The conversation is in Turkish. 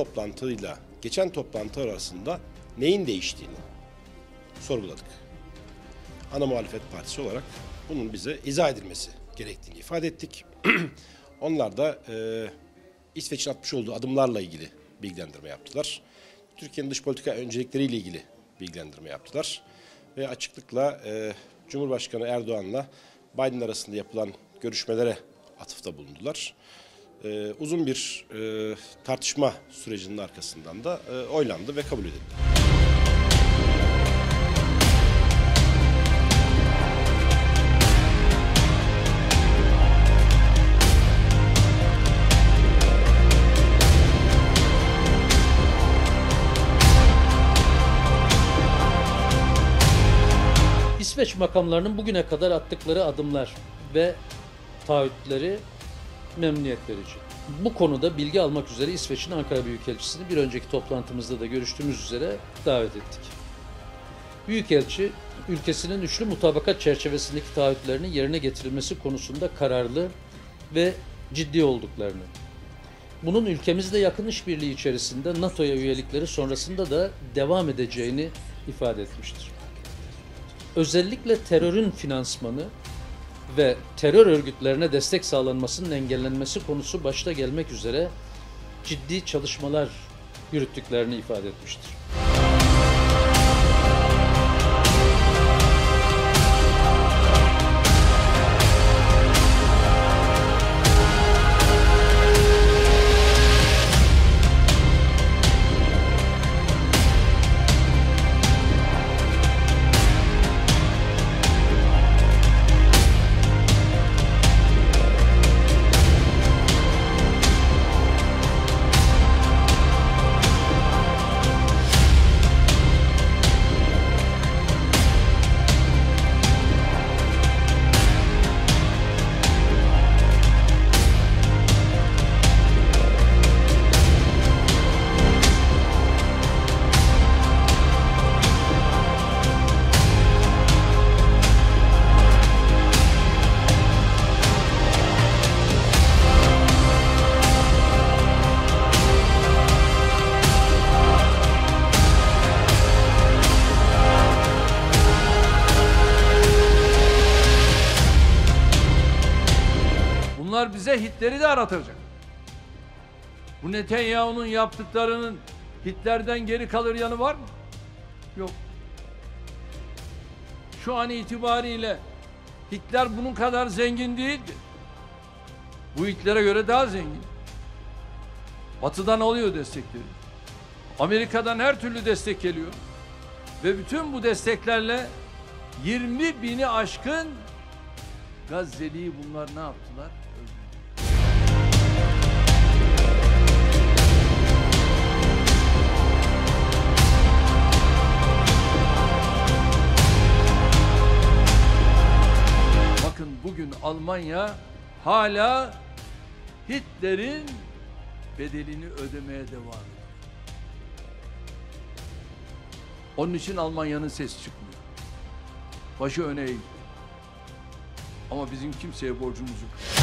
toplantıyla geçen toplantı arasında neyin değiştiğini sorguladık. Ana muhalefet partisi olarak bunun bize izah edilmesi gerektiğini ifade ettik. Onlar da İsveç'in atmış olduğu adımlarla ilgili bilgilendirme yaptılar. Türkiye'nin dış politika öncelikleriyle ilgili bilgilendirme yaptılar. Ve açıklıkla Cumhurbaşkanı Erdoğan'la Biden arasında yapılan görüşmelere atıfta bulundular. Uzun bir tartışma sürecinin arkasından da oylandı ve kabul edildi. İsveç makamlarının bugüne kadar attıkları adımlar ve taahhütleri memnuniyet verici. Bu konuda bilgi almak üzere İsveç'in Ankara Büyükelçisi'ni bir önceki toplantımızda da görüştüğümüz üzere davet ettik. Büyükelçi, ülkesinin üçlü mutabakat çerçevesindeki taahhütlerinin yerine getirilmesi konusunda kararlı ve ciddi olduklarını, bunun ülkemizle yakın işbirliği içerisinde NATO'ya üyelikleri sonrasında da devam edeceğini ifade etmiştir. Özellikle terörün finansmanı ve terör örgütlerine destek sağlanmasının engellenmesi konusu başta gelmek üzere ciddi çalışmalar yürüttüklerini ifade etmiştir. Bunlar bize Hitler'i de aratacak. Bu Netanyahu'nun yaptıklarının Hitler'den geri kalır yanı var mı? Yok. Şu an itibariyle Hitler bunun kadar zengin değildi. Bu Hitler'e göre daha zengin. Batı'dan alıyor destekleri. Amerika'dan her türlü destek geliyor. Ve bütün bu desteklerle 20 bini aşkın Gazze'liyi bunlar ne yaptılar? Bakın bugün Almanya hala Hitler'in bedelini ödemeye devam ediyor. Onun için Almanya'nın sesi çıkmıyor. Başı öne eğildi. Ama bizim kimseye borcumuz yok.